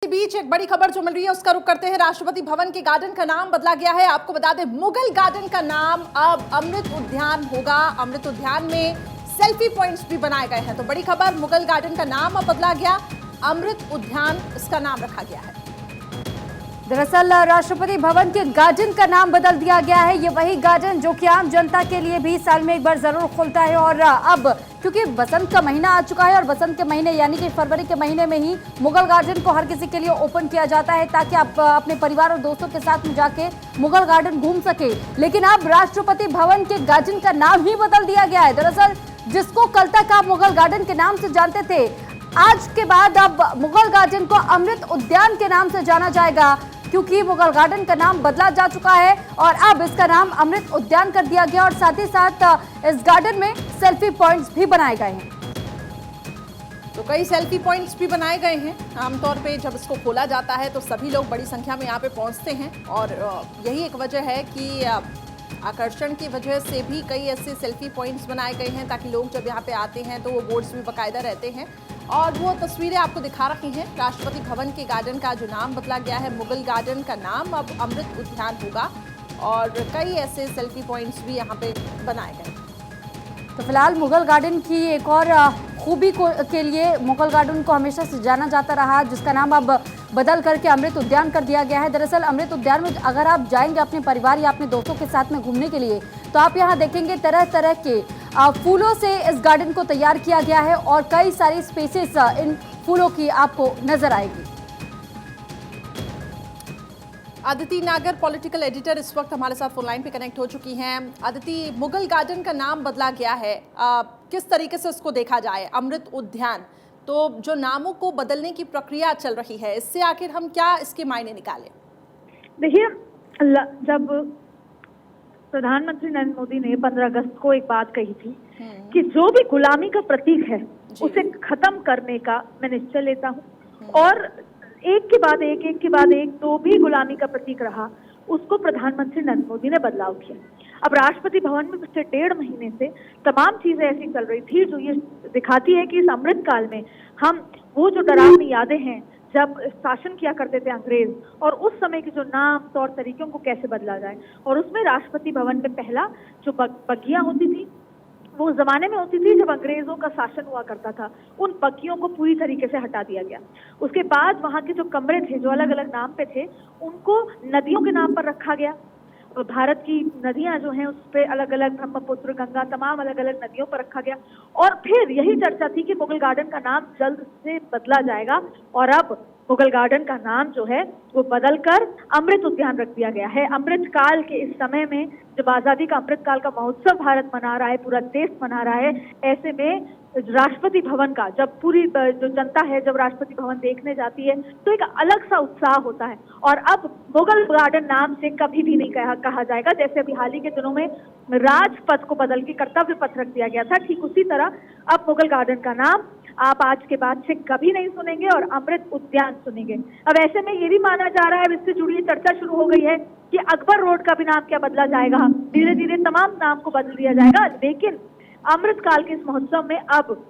इस बीच एक बड़ी खबर जो मिल रही है उसका रुख करते हैं। राष्ट्रपति भवन के गार्डन का नाम बदला गया है। आपको बता दें, मुगल गार्डन का नाम अब अमृत उद्यान होगा। अमृत उद्यान में सेल्फी पॉइंट्स भी बनाए गए हैं। तो बड़ी खबर, मुगल गार्डन का नाम अब बदला गया, अमृत उद्यान इसका नाम रखा गया है। दरअसल राष्ट्रपति भवन के गार्डन का नाम बदल दिया गया है। ये वही गार्डन जो कि आम जनता के लिए भी साल में एक बार जरूर खुलता है। और अब क्योंकि बसंत का महीना आ चुका है और बसंत के महीने यानी कि फरवरी के महीने में ही मुगल गार्डन को हर किसी के लिए ओपन किया जाता है, ताकि आप अपने परिवार और दोस्तों के साथ में जाके मुगल गार्डन घूम सके। लेकिन अब राष्ट्रपति भवन के गार्डन का नाम ही बदल दिया गया है। दरअसल जिसको कल तक आप मुगल गार्डन के नाम से जानते थे, आज के बाद अब मुगल गार्डन को अमृत उद्यान के नाम से जाना जाएगा, क्योंकि मुगल गार्डन का नाम बदला जा चुका है और अब इसका नाम अमृत उद्यान कर दिया गया। और साथ ही साथ इस गार्डन में सेल्फी पॉइंट्स भी बनाए गए हैं। तो कई सेल्फी पॉइंट्स भी बनाए गए हैं। आमतौर पे जब इसको खोला जाता है तो सभी लोग बड़ी संख्या में यहाँ पे पहुँचते हैं और यही एक वजह है कि आकर्षण की वजह से भी कई ऐसे सेल्फी पॉइंट्स बनाए गए हैं, ताकि लोग जब यहाँ पे आते हैं तो वो बोर्ड्स भी बाकायदा रहते हैं। और वो तस्वीरें आपको दिखा रही हैं। राष्ट्रपति भवन के गार्डन का जो नाम बदला गया है, मुगल गार्डन का नाम अब अमृत उद्यान होगा और कई ऐसे सेल्फी पॉइंट्स भी यहाँ पे बनाए गए। तो फिलहाल मुगल गार्डन की एक और खूबी के लिए मुगल गार्डन को हमेशा से जाना जाता रहा, जिसका नाम अब बदल करके अमृत उद्यान कर दिया गया है। दरअसल अमृत उद्यान में अगर आप जाएंगे अपने परिवार या अपने दोस्तों के साथ में घूमने के लिए, तो आप यहाँ देखेंगे तरह तरह के फूलों से इस गार्डन को तैयार किया गया है और कई सारी स्पेसेस इन फूलों की आपको नजर आएगी। अदिति नागर, पॉलिटिकल एडिटर, इस वक्त हमारे साथ फोन लाइन पे कनेक्ट हो चुकी हैं। अदिति, मुगल गार्डन का नाम बदला गया है, किस तरीके से उसको देखा जाए, अमृत उद्यान, तो जो नामों को बदलने की प्रक्रिया चल रही है, इससे आखिर हम क्या इसके मायने निकालें? देखिए, जब प्रधानमंत्री नरेंद्र मोदी ने 15 अगस्त को एक बात कही थी कि जो भी गुलामी का प्रतीक है उसे खत्म करने का मैं निश्चय लेता हूँ, और एक के बाद एक जो भी गुलामी का प्रतीक रहा उसको प्रधानमंत्री नरेंद्र मोदी ने बदलाव किया। अब राष्ट्रपति भवन में पिछले 1.5 महीने से तमाम चीजें ऐसी चल रही थी जो ये दिखाती है कि इस अमृत काल में हम वो जो डरावनी यादें हैं जब शासन किया करते थे अंग्रेज, और उस समय के जो नाम तौर तरीकों को कैसे बदला जाए। और उसमें राष्ट्रपति भवन में पहला जो बग्गियां होती थी वो उस जमाने में होती थी जब अंग्रेजों का शासन हुआ करता था, उन बग्गियों को पूरी तरीके से हटा दिया गया। उसके बाद वहाँ के जो कमरे थे जो अलग अलग नाम पे थे उनको नदियों के नाम पर रखा गया। भारत की नदियां जो हैं उस पे अलग अलग, ब्रह्मपुत्र, गंगा, तमाम अलग अलग नदियों पर रखा गया। और फिर यही चर्चा थी कि मुगल गार्डन का नाम जल्द से बदला जाएगा और अब मुगल गार्डन का नाम जो है वो बदलकर अमृत उद्यान रख दिया गया है। अमृत काल के इस समय में जब आजादी का अमृत काल का महोत्सव भारत मना रहा है, पूरा देश मना रहा है, ऐसे में राष्ट्रपति भवन का जब पूरी जो जनता है जब राष्ट्रपति भवन देखने जाती है तो एक अलग सा उत्साह होता है। और अब मुगल गार्डन नाम से कभी भी नहीं कहा जाएगा। जैसे अभी हाल ही के दिनों में राजपथ को बदल के कर्तव्य पथ रख दिया गया था, ठीक उसी तरह अब मुगल गार्डन का नाम आप आज के बाद से कभी नहीं सुनेंगे और अमृत उद्यान सुनेंगे। अब ऐसे में ये भी माना जा रहा है, अब इससे जुड़ी चर्चा शुरू हो गई है कि अकबर रोड का भी नाम क्या बदला जाएगा। धीरे धीरे तमाम नाम को बदल दिया जाएगा। लेकिन अमृत काल के इस महोत्सव में, अब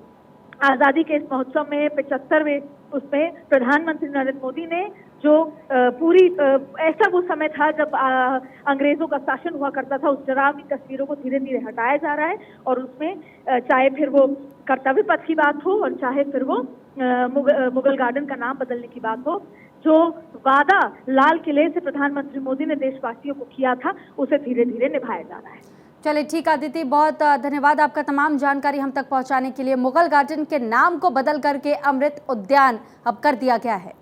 आजादी के इस महोत्सव में 75वें उसमें प्रधानमंत्री नरेंद्र मोदी ने जो पूरी ऐसा वो समय था जब अंग्रेजों का शासन हुआ करता था, उस डरावनी तस्वीरों को धीरे धीरे हटाया जा रहा है। और उसमें चाहे फिर वो कर्तव्य पथ की बात हो और चाहे फिर वो मुगल गार्डन का नाम बदलने की बात हो, जो वादा लाल किले से प्रधानमंत्री मोदी ने देशवासियों को किया था उसे धीरे धीरे निभाया जा रहा है। चलिए ठीक, अदिति, बहुत धन्यवाद आपका तमाम जानकारी हम तक पहुंचाने के लिए। मुगल गार्डन के नाम को बदल करके अमृत उद्यान अब कर दिया गया है।